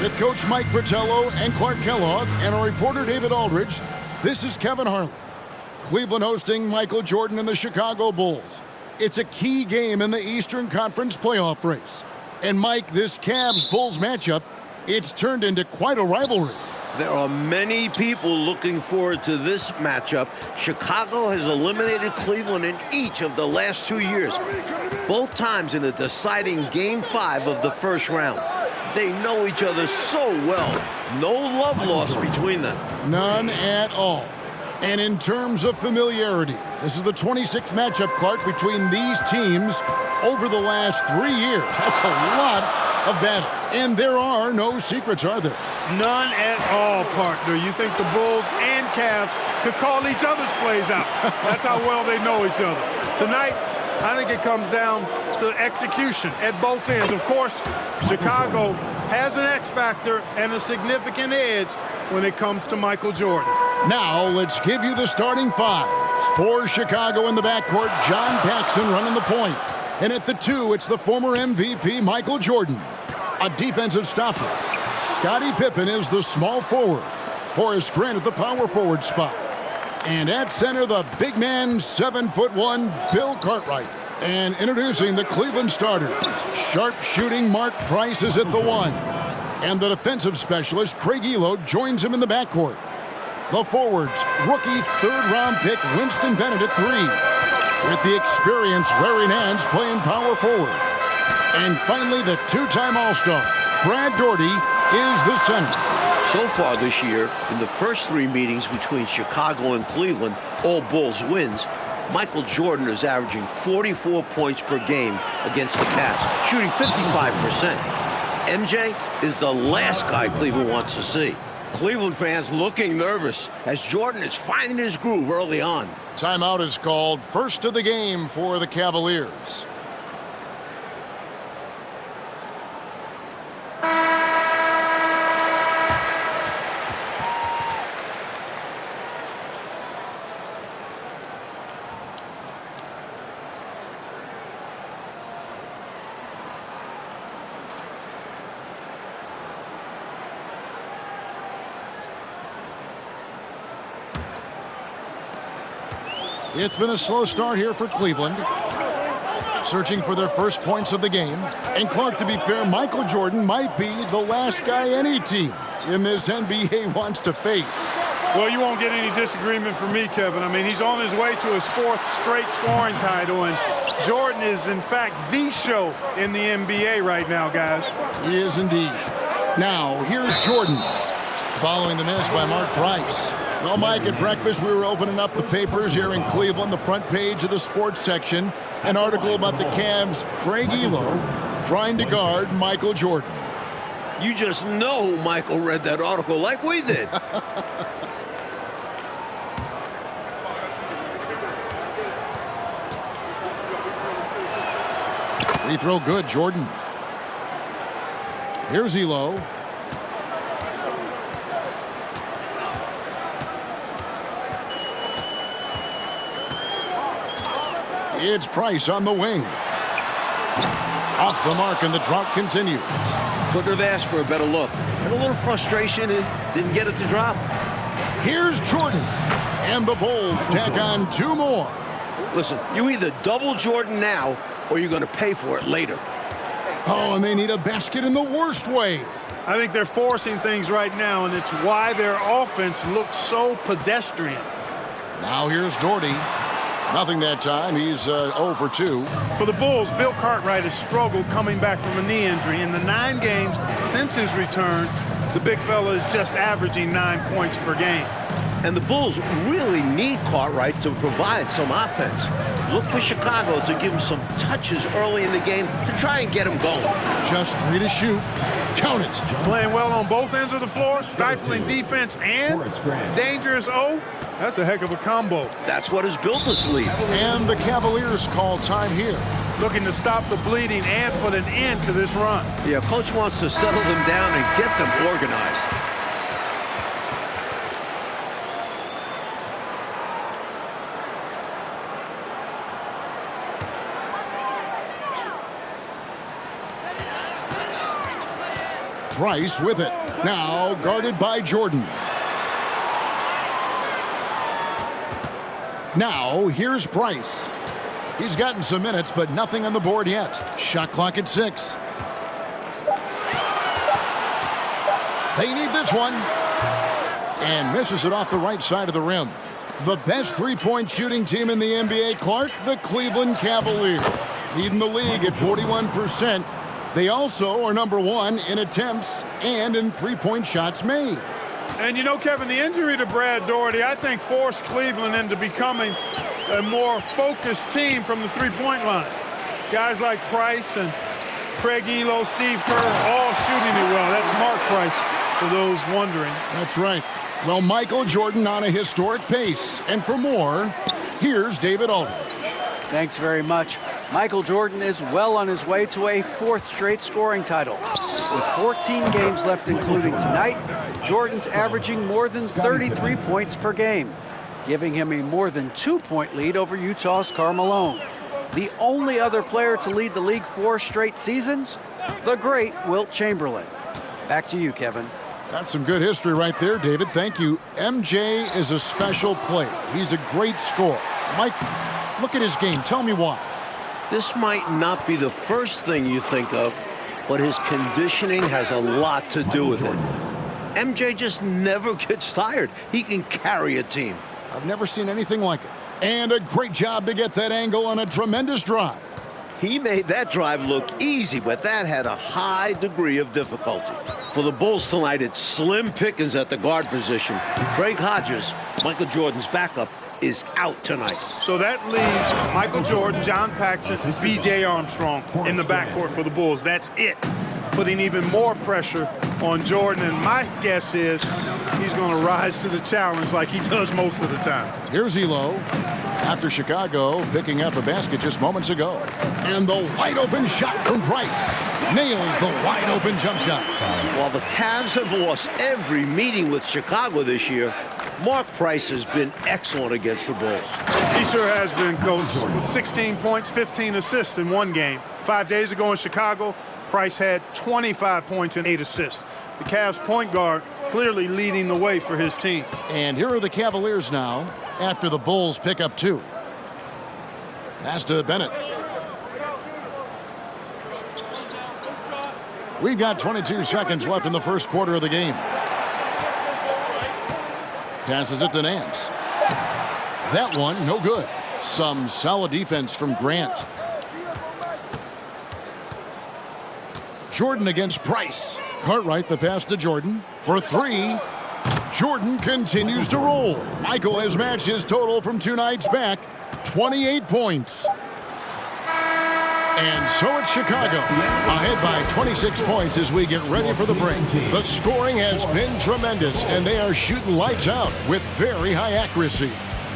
With Coach Mike Fratello and Clark Kellogg and our reporter David Aldridge, this is Kevin Harlan. Cleveland hosting Michael Jordan and the Chicago Bulls. It's a key game in the Eastern Conference playoff race. And Mike, this Cavs-Bulls matchup, it's turned into quite a rivalry. There are many people looking forward to this matchup. Chicago has eliminated Cleveland in each of the last 2 years, both times in a deciding Game 5 of the first round. They know each other so well. No love lost between them. None at all. And in terms of familiarity, this is the 26th matchup, Clark, between these teams over the last 3 years. That's a lot of battles. And there are no secrets, are there? None at all, partner. You think the Bulls and Cavs could call each other's plays out. That's how well they know each other. Tonight, I think it comes down to execution at both ends. Of course, Chicago has an X factor and a significant edge when it comes to Michael Jordan. Now, let's give you the starting five. For Chicago in the backcourt, John Paxson running the point. And at the 2, it's the former MVP, Michael Jordan. A defensive stopper. Scottie Pippen is the small forward. Horace Grant at the power forward spot. And at center, the big man, 7'1", Bill Cartwright. And introducing the Cleveland starters. Sharp-shooting Mark Price is at the 1. And the defensive specialist, Craig Elo, joins him in the backcourt. The forwards, rookie third-round pick Winston Bennett at 3. With the experienced Larry Nance playing power forward. And finally, the two-time All-Star, Brad Daugherty, is the center. So far this year, in the first 3 meetings between Chicago and Cleveland, all Bulls wins, Michael Jordan is averaging 44 points per game against the Cavs, shooting 55%. MJ is the last guy Cleveland wants to see. Cleveland fans looking nervous as Jordan is finding his groove early on. Timeout is called. First of the game for the Cavaliers. It's been a slow start here for Cleveland. Searching for their first points of the game. And Clark, to be fair, Michael Jordan might be the last guy any team in this NBA wants to face. Well, you won't get any disagreement from me, Kevin. I mean, he's on his way to his 4th straight scoring title, and Jordan is, in fact, the show in the NBA right now, guys. He is indeed. Now, here's Jordan, following the miss by Mark Price. Well, Mike, at breakfast, we were opening up the papers here in Cleveland, the front page of the sports section, an article about the Cavs' Craig Elo trying to guard Michael Jordan. You just know Michael read that article like we did. Free throw good, Jordan. Here's Elo. It's Price on the wing. Off the mark, and the drought continues. Couldn't have asked for a better look. And a little frustration and didn't get it to drop. Here's Jordan. And the Bulls tack on 2 more. Listen, you either double Jordan now or you're going to pay for it later. Oh, and they need a basket in the worst way. I think they're forcing things right now, and it's why their offense looks so pedestrian. Now here's Daugherty. Nothing that time. He's 0 for 2. For the Bulls, Bill Cartwright has struggled coming back from a knee injury. In the 9 games since his return, the big fella is just averaging 9 points per game. And the Bulls really need Cartwright to provide some offense. Look for Chicago to give him some touches early in the game to try and get him going. Just 3 to shoot. Count it. Playing well on both ends of the floor, stifling defense and dangerous O. That's a heck of a combo. That's what has built this lead. And the Cavaliers call time here. Looking to stop the bleeding and put an end to this run. Yeah, coach wants to settle them down and get them organized. Price with it. Now guarded by Jordan. Now here's Price. He's gotten some minutes, but nothing on the board yet. Shot clock at 6. They need this one. And misses it off the right side of the rim. The best three-point shooting team in the NBA, Clark, the Cleveland Cavaliers. Leading the league at 41%. They also are number 1 in attempts and in three-point shots made. And you know, Kevin, the injury to Brad Daugherty, I think, forced Cleveland into becoming a more focused team from the three-point line. Guys like Price and Craig Elo, Steve Kerr, all shooting it well. That's Mark Price, for those wondering. That's right. Well, Michael Jordan on a historic pace. And for more, here's David Aldridge. Thanks very much. Michael Jordan is well on his way to a 4th straight scoring title. With 14 games left, including tonight, Jordan's averaging more than 33 points per game, giving him a more than 2-point lead over Utah's Karl Malone. The only other player to lead the league 4 straight seasons, the great Wilt Chamberlain. Back to you, Kevin. That's some good history right there, David. Thank you. MJ is a special player. He's a great scorer. Mike, look at his game. Tell me why. This might not be the first thing you think of, but his conditioning has a lot to do with it. MJ just never gets tired. He can carry a team. I've never seen anything like it. And a great job to get that angle on a tremendous drive. He made that drive look easy, but that had a high degree of difficulty. For the Bulls tonight, it's slim pickings at the guard position. Craig Hodges, Michael Jordan's backup, is out tonight. So that leaves Michael Jordan, John Paxson, B.J. Armstrong in the backcourt for the Bulls. That's it. Putting even more pressure on Jordan, and my guess is he's going to rise to the challenge like he does most of the time. Here's Elo after Chicago picking up a basket just moments ago. And the wide open shot from Price. Nails the wide open jump shot. While the Cavs have lost every meeting with Chicago this year, Mark Price has been excellent against the Bulls. He sure has been, Coach. With 16 points, 15 assists in one game. 5 days ago in Chicago, Price had 25 points and 8 assists. The Cavs point guard clearly leading the way for his team. And here are the Cavaliers now after the Bulls pick up 2. Pass to Bennett. We've got 22 seconds left in the first quarter of the game. Passes it to Nance. That one, no good. Some solid defense from Grant. Jordan against Price. Cartwright the pass to Jordan for 3. Jordan continues to roll. Michael has matched his total from 2 nights back, 28 points. And so it's Chicago, ahead by 26 points as we get ready for the break. The scoring has been tremendous, and they are shooting lights out with very high accuracy.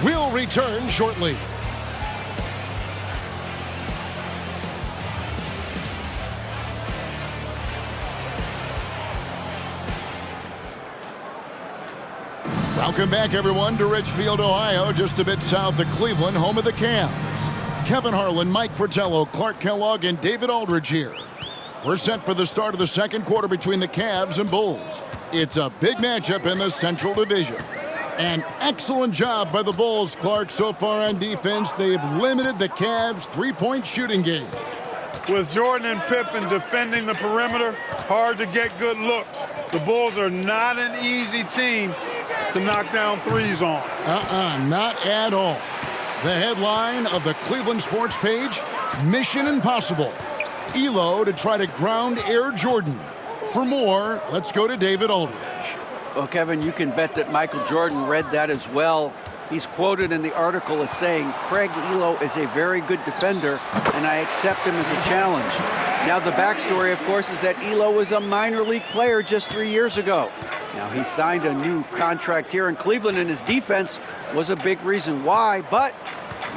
We'll return shortly. Welcome back, everyone, to Richfield, Ohio, just a bit south of Cleveland, home of the Cavs. Kevin Harlan, Mike Fratello, Clark Kellogg, and David Aldridge here. We're set for the start of the second quarter between the Cavs and Bulls. It's a big matchup in the Central Division. An excellent job by the Bulls, Clark, so far on defense. They've limited the Cavs' three-point shooting game. With Jordan and Pippen defending the perimeter, hard to get good looks. The Bulls are not an easy team to knock down threes on. Not at all. The headline of the Cleveland Sports page, Mission Impossible. Elo to try to ground Air Jordan. For more, let's go to David Aldridge. Well, Kevin, you can bet that Michael Jordan read that as well. He's quoted in the article as saying, Craig Elo is a very good defender, and I accept him as a challenge. Now, the backstory, of course, is that Elo was a minor league player just 3 years ago. Now, he signed a new contract here in Cleveland, and his defense was a big reason why, but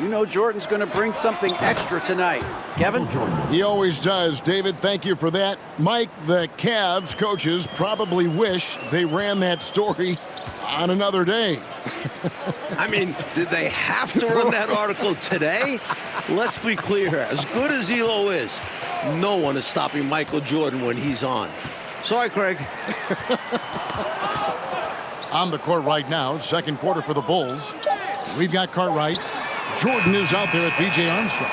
you know Jordan's going to bring something extra tonight. Kevin? He always does. David, thank you for that. Mike, the Cavs coaches probably wish they ran that story on another day. I mean, did they have to run that article today? Let's be clear. As good as Elo is, no one is stopping Michael Jordan when he's on. Sorry, Craig. On the court right now, second quarter for the Bulls. We've got Cartwright. Jordan is out there at B.J. Armstrong.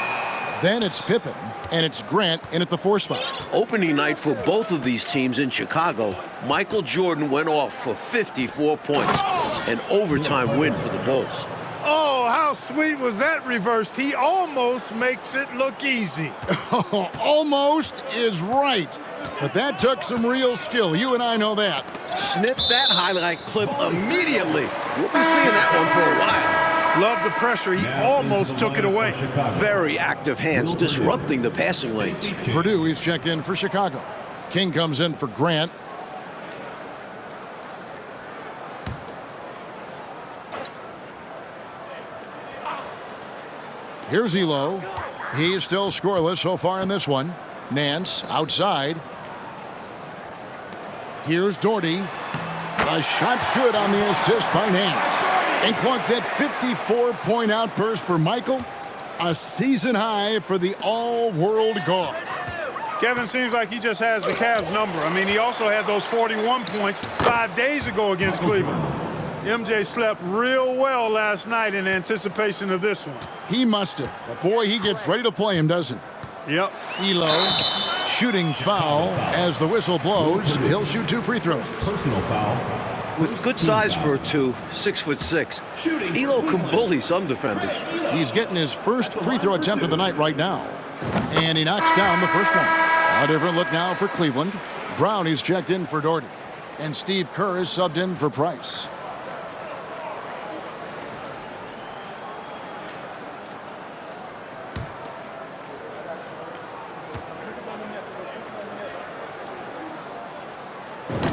Then it's Pippen, and it's Grant in at the 4 spot. Opening night for both of these teams in Chicago, Michael Jordan went off for 54 points. An overtime win for the Bulls. Oh, how sweet was that reversed? He almost makes it look easy. Almost is right. But that took some real skill. You and I know that. Snip that highlight clip immediately. We'll be seeing that one for a while. Love the pressure. He almost took it away. Very active hands disrupting the passing lanes. Purdue is checked in for Chicago. King comes in for Grant. Here's Elo. He's still scoreless so far in this one. Nance outside. Here's Doherty. The shot's good on the assist by Nance. And Clark, that 54-point outburst for Michael, a season high for the all-world guard. Kevin seems like he just has the Cavs number. I mean, he also had those 41 points 5 days ago against Cleveland. MJ slept real well last night in anticipation of this one. He must have. But boy, he gets ready to play him, doesn't he? Yep. Elo, shooting foul as the whistle blows. He'll shoot 2 free throws. Personal foul. With good size for a 2, 6'6", Elo can bully some defenders. He's getting his first free throw attempt of the night right now. And he knocks down the first one. A different look now for Cleveland. Brown is checked in for Doherty. And Steve Kerr is subbed in for Price.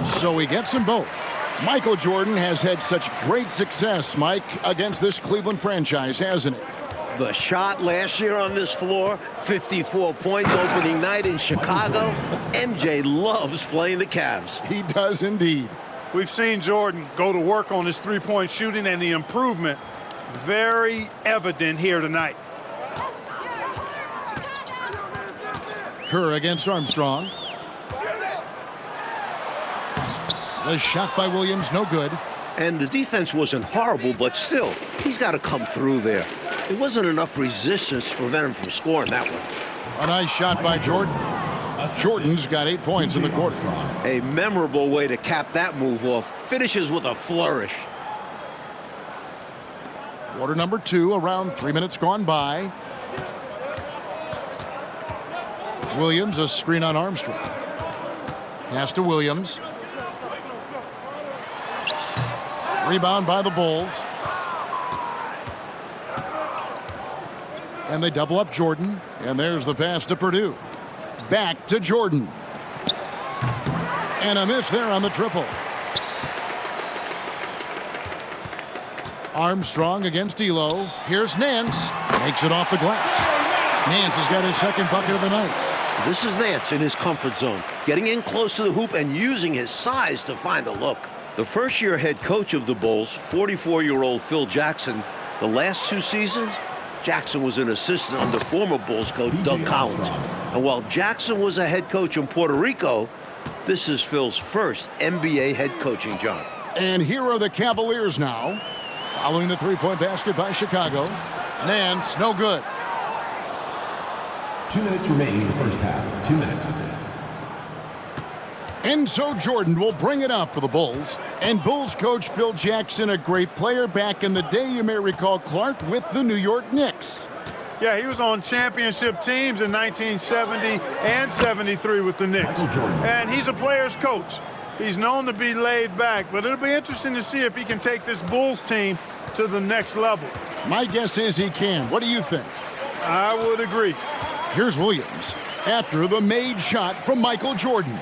So he gets them both. Michael Jordan has had such great success, Mike, against this Cleveland franchise, hasn't it? The shot last year on this floor, 54 points opening night in Chicago. MJ loves playing the Cavs. He does indeed. We've seen Jordan go to work on his three-point shooting, and the improvement very evident here tonight. Kerr against Armstrong. The shot by Williams, no good. And the defense wasn't horrible, but still, he's got to come through there. It wasn't enough resistance to prevent him from scoring that one. A nice shot by Jordan. Jordan's got 8 points in the quarter. A memorable way to cap that move off. Finishes with a flourish. Quarter number 2, around 3 minutes gone by. Williams, a screen on Armstrong. Pass to Williams. Rebound by the Bulls. And they double up Jordan. And there's the pass to Purdue. Back to Jordan. And a miss there on the triple. Armstrong against Elo. Here's Nance. Makes it off the glass. Nance has got his second bucket of the night. This is Nance in his comfort zone, getting in close to the hoop and using his size to find the look. The first-year head coach of the Bulls, 44-year-old Phil Jackson, the last 2 seasons, Jackson was an assistant under former Bulls coach Doug Collins. And while Jackson was a head coach in Puerto Rico, this is Phil's first NBA head coaching job. And here are the Cavaliers now. Following the three-point basket by Chicago. Nance, no good. 2 minutes remaining in the first half. 2 minutes. And so Jordan will bring it up for the Bulls. And Bulls coach Phil Jackson, a great player back in the day, you may recall, Clark, with the New York Knicks. Yeah, he was on championship teams in 1970 and 73 with the Knicks. And he's a player's coach. He's known to be laid back, but it'll be interesting to see if he can take this Bulls team to the next level. My guess is he can. What do you think? I would agree. Here's Williams after the made shot from Michael Jordan.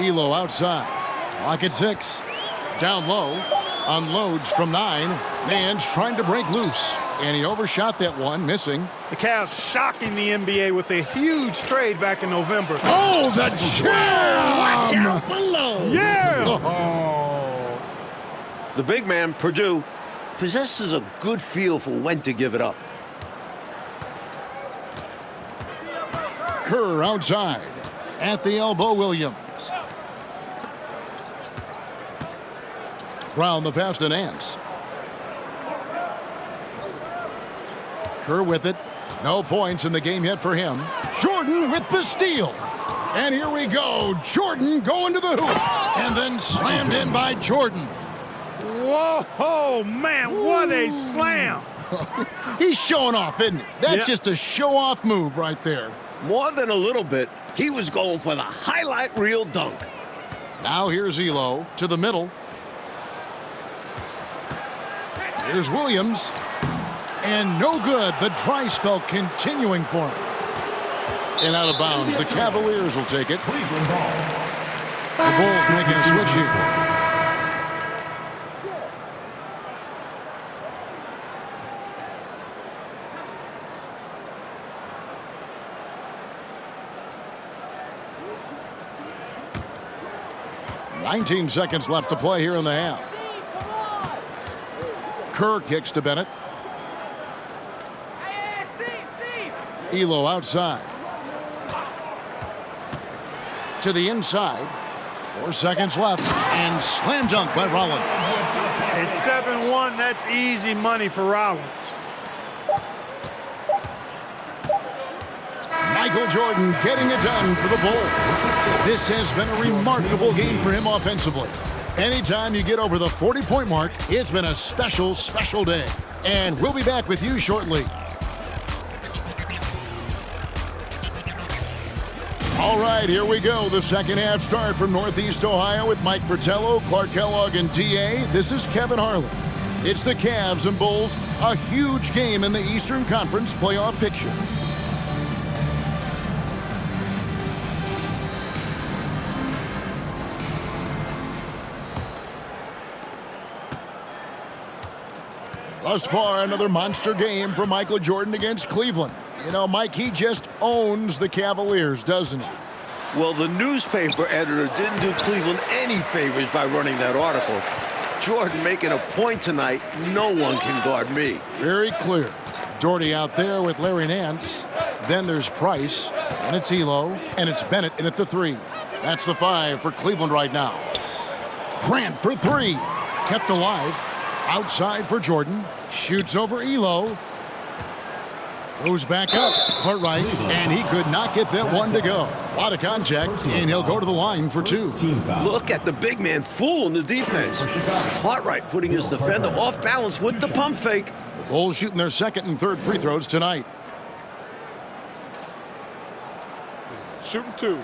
Elo outside. Clock at 6. Down low. Unloads from 9. Nance trying to break loose. And he overshot that one, missing. The Cavs shocking the NBA with a huge trade back in November. Oh, the jam! Watch out below! Yeah! Oh. The big man, Purdue, possesses a good feel for when to give it up. Kerr outside. At the elbow, Williams. Brown the pass to Nance. Kerr with it. No points in the game yet for him. Jordan with the steal. And here we go. Jordan going to the hoop. And then slammed in by Jordan. Whoa, man, what a slam. He's showing off, isn't he? That's just a show-off move right there. More than a little bit. He was going for the highlight reel dunk. Now here's Elo to the middle. Here's Williams. And no good. The dry spell continuing for him. And out of bounds. The Cavaliers will take it. Cleveland ball. The Bulls making a switch here. "19 seconds left to play here in the half. Kerr kicks to Bennett. Elo outside. To the inside. 4 seconds left. And slam dunk by Rollins. It's 7-1. That's easy money for Rollins. Michael Jordan getting it done for the Bulls. This has been a remarkable game for him offensively. Anytime you get over the 40-point mark, it's been a special, special day. And we'll be back with you shortly. All right, here we go. The second half start from Northeast Ohio with Mike Fratello, Clark Kellogg, and DA. This is Kevin Harlan. It's the Cavs and Bulls, a huge game in the Eastern Conference playoff picture. Thus far, another monster game for Michael Jordan against Cleveland. You know, Mike, he just owns the Cavaliers, doesn't he? Well, the newspaper editor didn't do Cleveland any favors by running that article. Jordan making a point tonight, no one can guard me. Very clear. Doherty out there with Larry Nance. Then there's Price, and it's Elo, and it's Bennett in at the 3. That's the 5 for Cleveland right now. Grant for 3. Kept alive. Outside for Jordan. Shoots over Elo. Goes back up. Cartwright, and he could not get that one to go. A lot of contact, and he'll go to the line for 2. Look at the big man fooling the defense. Cartwright putting his defender off balance with the pump fake. The Bulls shooting their second and third free throws tonight. Shooting 2.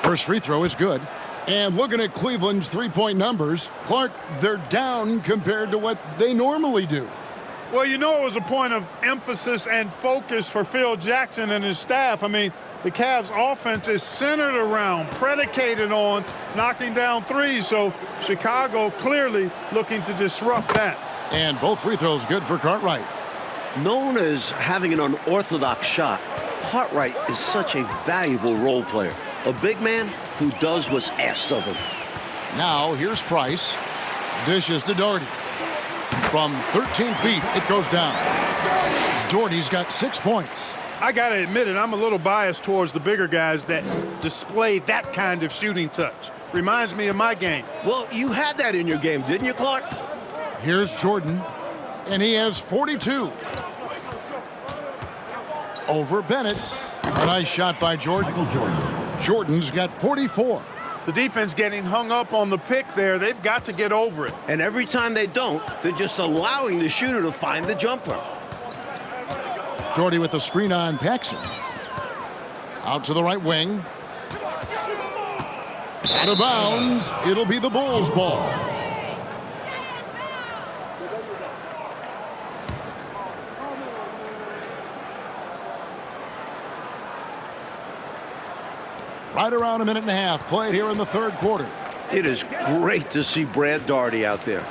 First free throw is good. And looking at Cleveland's three-point numbers, Clark, they're down compared to what they normally do. Well, you know, it was a point of emphasis and focus for Phil Jackson and his staff. I mean, the Cavs offense is centered around, predicated on knocking down threes. So Chicago clearly looking to disrupt that. And both free throws good for Cartwright. Known as having an unorthodox shot, Cartwright is such a valuable role player. A big man who does what's asked of him. Now here's Price. Dishes to Doherty. From 13 feet, it goes down. Doherty's got 6 points. I got to admit it, I'm a little biased towards the bigger guys that display that kind of shooting touch. Reminds me of my game. Well, you had that in your game, didn't you, Clark? Here's Jordan, and he has 42. Over Bennett. A nice shot by Jordan. Jordan's got 44. The defense getting hung up on the pick there. They've got to get over it. And every time they don't, they're just allowing the shooter to find the jumper. Doherty with the screen on Paxson. Out to the right wing. Out of bounds. It'll be the Bulls' ball. Right around a minute and a half played here in the third quarter. It is great to see Brad Daugherty out there.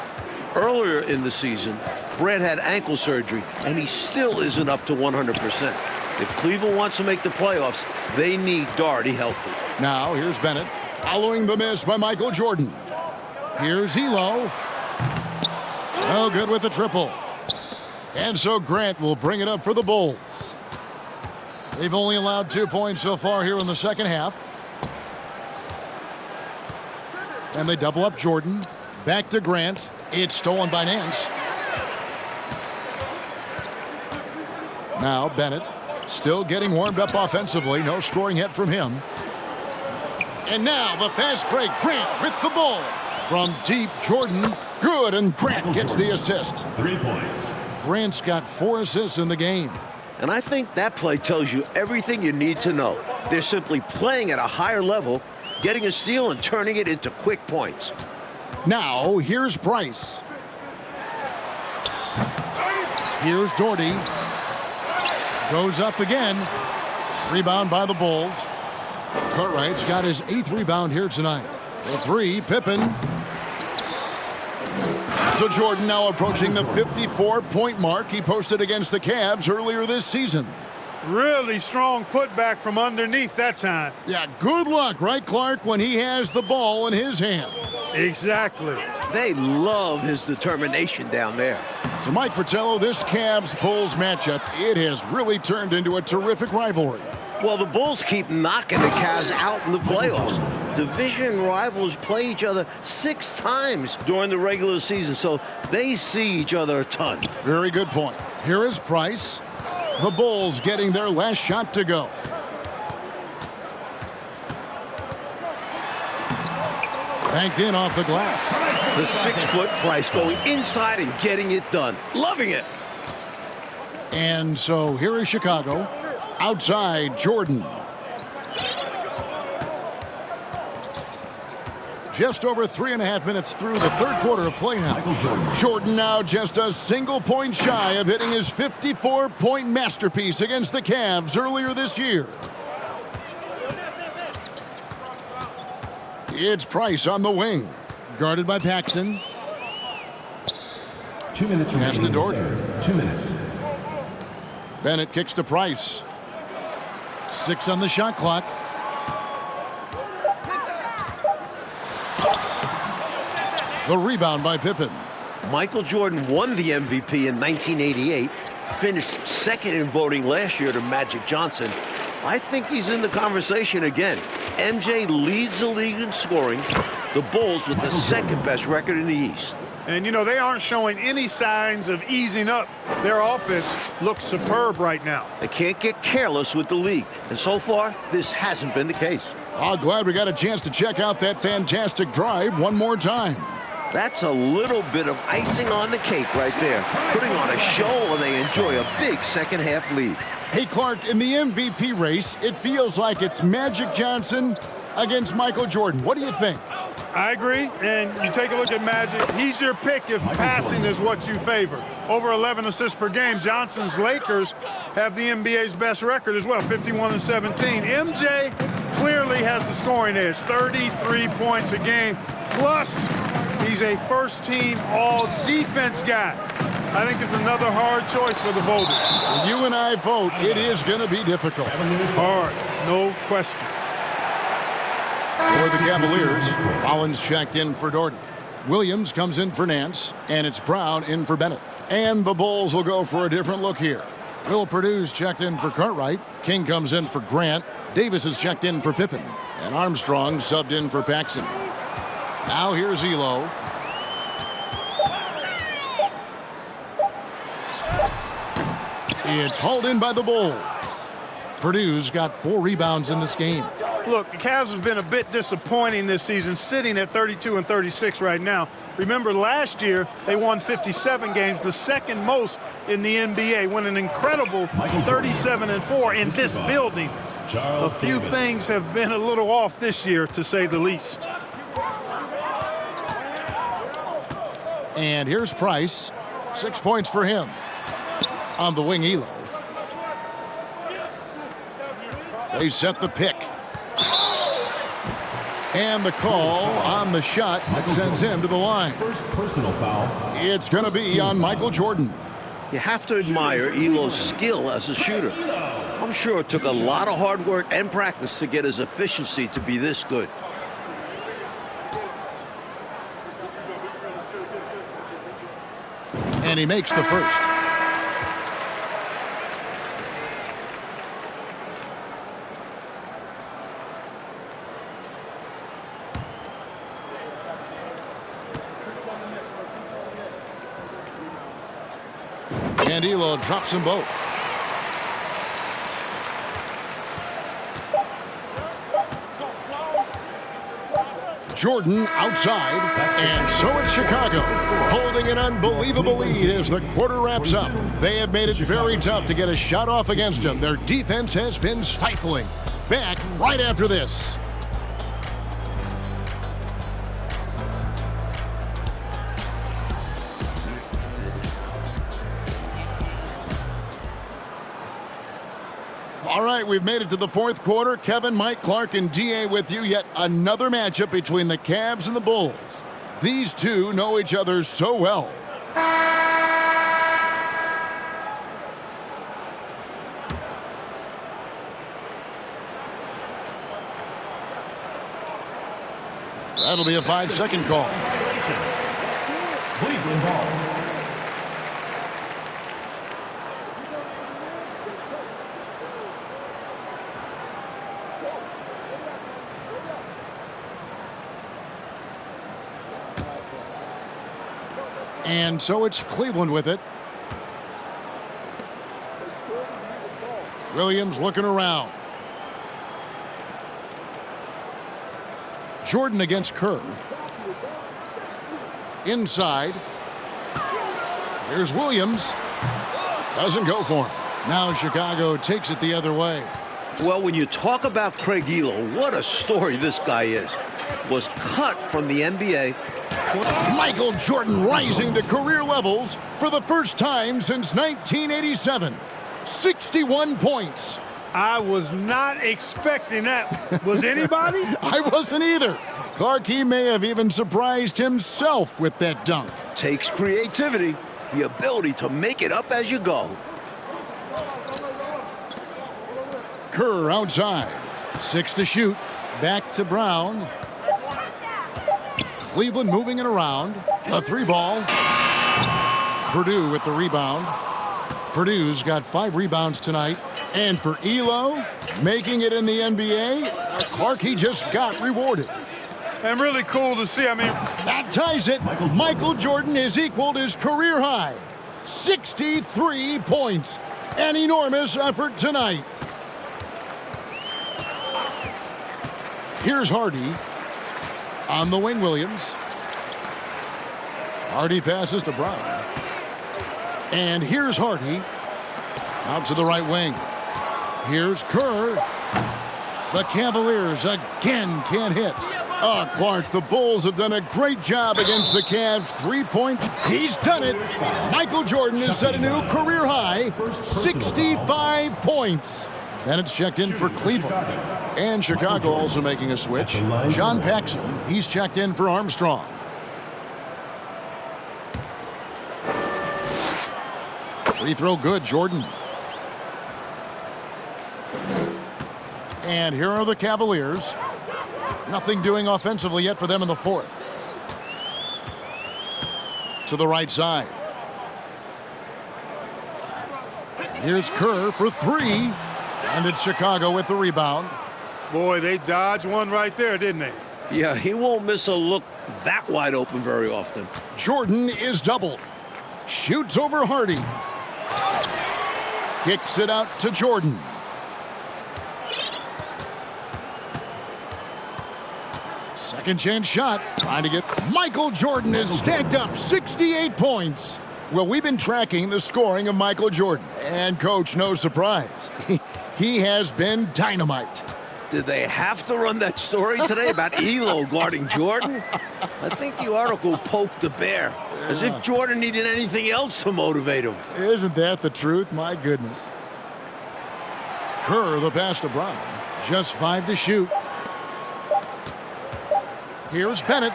Earlier in the season, Brad had ankle surgery, and he still isn't up to 100%. If Cleveland wants to make the playoffs, they need Daugherty healthy. Now here's Bennett. Following the miss by Michael Jordan. Here's Elo. No good with the triple. And so Grant will bring it up for the Bulls. They've only allowed 2 points so far here in the second half. And they double up Jordan. Back to Grant. It's stolen by Nance. Now Bennett still getting warmed up offensively. No scoring yet from him. And now the fast break. Grant with the ball. From deep, Jordan. Good, and Grant gets the assist. 3 points. Grant's got 4 assists in the game. And I think that play tells you everything you need to know. They're simply playing at a higher level, getting a steal and turning it into quick points. Now, here's Price. Here's Doherty. Goes up again. Rebound by the Bulls. Cartwright's got his 8th rebound here tonight. For 3, Pippen. So Jordan now approaching the 54-point mark he posted against the Cavs earlier this season. Really strong putback from underneath that time. Yeah, good luck, right, Clark, when he has the ball in his hand. Exactly. They love his determination down there. So Mike Fratello, this Cavs-Bulls matchup, it has really turned into a terrific rivalry. Well, the Bulls keep knocking the Cavs out in the playoffs. Division rivals play each other 6 times during the regular season, so they see each other a ton. Very good point. Here is Price. The Bulls getting their last shot to go. Banked in off the glass. The 6-foot Price going inside and getting it done. Loving it. And so here is Chicago. Outside, Jordan. Just over 3.5 minutes through the third quarter of play now. Jordan now just a single point shy of hitting his 54-point masterpiece against the Cavs earlier this year. It's Price on the wing. Guarded by Paxson. 2 minutes Pass to Doherty. 2 minutes. Bennett kicks to Price. 6 on the shot clock. The rebound by Pippen. Michael Jordan won the MVP in 1988, finished 2nd in voting last year to Magic Johnson. I think he's in the conversation again. MJ leads the league in scoring. The Bulls with the 2nd best record in the East. And, you know, they aren't showing any signs of easing up. Their offense looks superb right now. They can't get careless with the league. And so far, this hasn't been the case. Oh, glad we got a chance to check out that fantastic drive one more time. That's a little bit of icing on the cake right there. Putting on a show while they enjoy a big second-half lead. Hey, Clark, in the MVP race, it feels like it's Magic Johnson against Michael Jordan. What do you think? I agree, and you take a look at Magic. He's your pick if passing is what you favor. Over 11 assists per game. Johnson's Lakers have the NBA's best record as well, 51-17. MJ clearly has the scoring edge, 33 points a game. Plus, he's a first-team all-defense guy. I think it's another hard choice for the voters. You and I vote it is going to be difficult. Hard, no question. For the Cavaliers, Rollins checked in for Doherty. Williams comes in for Nance, and it's Brown in for Bennett. And the Bulls will go for a different look here. Will Purdue's checked in for Cartwright. King comes in for Grant. Davis is checked in for Pippen. And Armstrong subbed in for Paxson. Now here's Elo. It's hauled in by the Bulls. Purdue's got 4 rebounds in this game. Look, the Cavs have been a bit disappointing this season, sitting at 32-36 right now. Remember, last year they won 57 games, the second most in the NBA, won an incredible 37-4 in this building. A few things have been a little off this year, to say the least. And here's Price. 6 points for him. On the wing, Elo. They set the pick. And the call on the shot that sends him to the line. First personal foul. It's going to be on Michael Jordan. You have to admire Elo's skill as a shooter. I'm sure it took a lot of hard work and practice to get his efficiency to be this good. And he makes the first. And Elo drops them both. Jordan outside, and so it's Chicago, holding an unbelievable lead as the quarter wraps up. They have made it very tough to get a shot off against them. Their defense has been stifling. Back right after this. All right, we've made it to the fourth quarter. Kevin, Mike, Clark, and DA with you. Yet another matchup between the Cavs and the Bulls. These two know each other so well. That'll be a 5-second call. Cleveland ball. And so it's Cleveland with it. Williams looking around. Jordan against Kerr. Inside. Here's Williams. Doesn't go for him. Now Chicago takes it the other way. Well, when you talk about Craig Elo, what a story this guy is. Was cut from the NBA. Michael Jordan rising to career levels for the first time since 1987. 61 points. I was not expecting that. Was anybody? I wasn't either. Clark, he may have even surprised himself with that dunk. Takes creativity, the ability to make it up as you go. Kerr outside. 6 to shoot. Back to Brown. Cleveland moving it around. A 3-ball. Purdue with the rebound. Purdue's got 5 rebounds tonight. And for Elo, making it in the NBA, Clark, he just got rewarded. And really cool to see. I mean, that ties it. Michael Jordan has equaled his career high. 63 points. An enormous effort tonight. Here's Hardy. On the wing, Williams. Hardy passes to Brown. And here's Hardy. Out to the right wing. Here's Kerr. The Cavaliers again can't hit. Oh, Clark, the Bulls have done a great job against the Cavs. 3-point. He's done it. Michael Jordan has set a new career high. 65 points. And it's checked in for Cleveland. And Chicago also making a switch. John Paxson, he's checked in for Armstrong. Free throw good, Jordan. And here are the Cavaliers. Nothing doing offensively yet for them in the fourth. To the right side. Here's Kerr for 3. And it's Chicago with the rebound. boy, they dodged one right there, didn't they? Yeah, he won't miss a look that wide open very often. Jordan is doubled. Shoots over Hardy. Kicks it out to Jordan. Second chance shot. Trying to get... Michael Jordan is stacked up 68 points. Well, we've been tracking the scoring of Michael Jordan. And, Coach, no surprise. He has been dynamite. Did they have to run that story today about Elo guarding Jordan? I think the article poked the bear, as if Jordan needed anything else to motivate him. Isn't that the truth? My goodness. Kerr, the pass to Brown. Just 5 to shoot. Here's Bennett.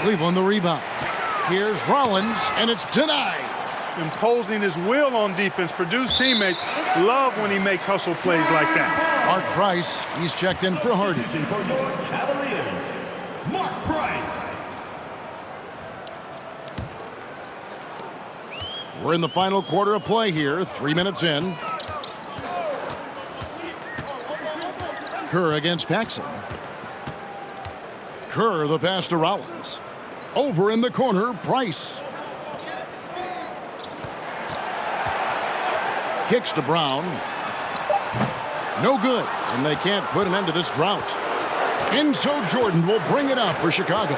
Cleveland the rebound. Here's Rollins, and it's denied. Imposing his will on defense. Purdue's teammates love when he makes hustle plays like that. Mark Price, he's checked in for Hardy. For your Cavaliers, Mark Price. We're in the final quarter of play here, 3 minutes in. Kerr against Paxson. Kerr, the pass to Rollins. Over in the corner, Price. Kicks to Brown. No good, and they can't put an end to this drought. And so Jordan will bring it up for Chicago.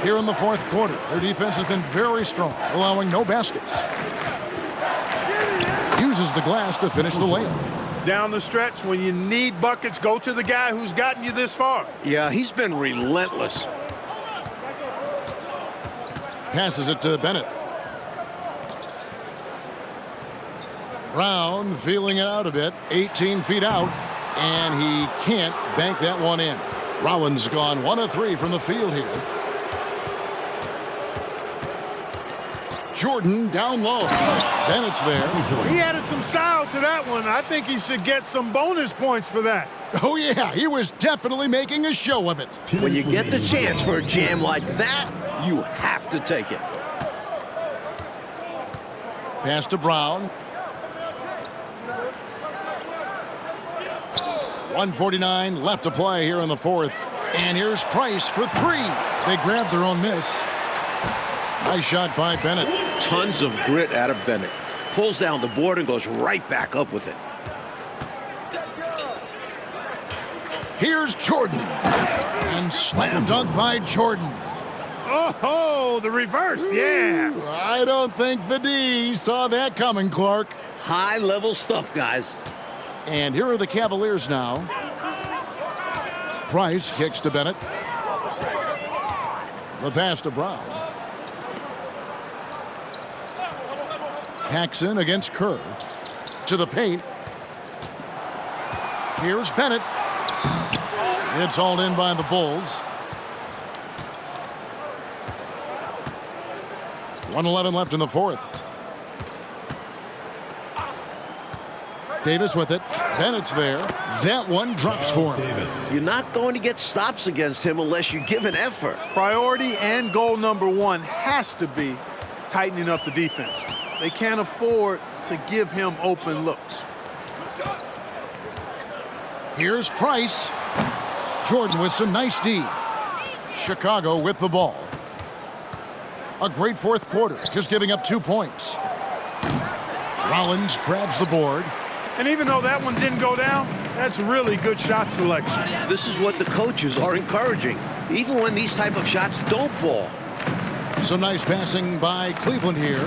Here in the fourth quarter, their defense has been very strong, allowing no baskets. Uses the glass to finish the layup. Down the stretch, when you need buckets, go to the guy who's gotten you this far. Yeah, he's been relentless. Passes it to Bennett. Brown feeling it out a bit, 18 feet out, and he can't bank that one in. Rollins gone 1 of 3 from the field here. Jordan down low. Bennett's there. He added some style to that one. I think he should get some bonus points for that. Oh, yeah, he was definitely making a show of it. When you get the chance for a jam like that, you have to take it. Pass to Brown. 1:49 left to play here in the fourth. And here's Price for 3. They grabbed their own miss. Nice shot by Bennett. Tons of grit out of Bennett. Pulls down the board and goes right back up with it. Here's Jordan. And slam dunk by Jordan. Oh, the reverse, yeah. I don't think the D saw that coming, Clark. High-level stuff, guys. And here are the Cavaliers now. Price kicks to Bennett. The pass to Brown. Paxson against Kerr. To the paint. Here's Bennett. It's hauled in by the Bulls. 1:11 left in the fourth. Davis with it. Bennett's there. That one drops for him. You're not going to get stops against him unless you give an effort. Priority and goal number 1 has to be tightening up the defense. They can't afford to give him open looks. Here's Price. Jordan with some nice D. Chicago with the ball. A great fourth quarter, just giving up 2 points. Rollins grabs the board. And even though that one didn't go down, that's really good shot selection. This is what the coaches are encouraging, even when these type of shots don't fall. Some nice passing by Cleveland here.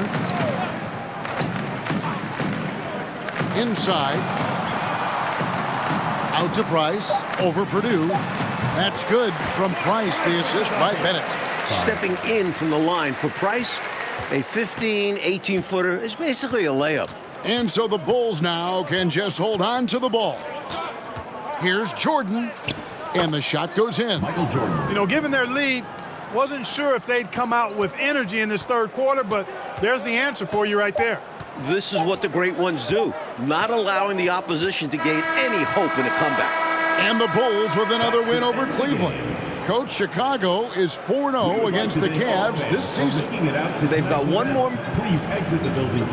Inside. Out to Price. Over Purdue. That's good from Price. The assist by Bennett. Stepping in from the line for Price, a 15, 18-footer is basically a layup. And so the Bulls now can just hold on to the ball. Here's Jordan. And the shot goes in. Michael Jordan. You know, given their lead, wasn't sure if they'd come out with energy in this third quarter, but there's the answer for you right there. This is what the great ones do, not allowing the opposition to gain any hope in a comeback. And the Bulls with another win over Cleveland. Coach, Chicago is 4-0 against the Cavs this season. They've got one more. Please exit the building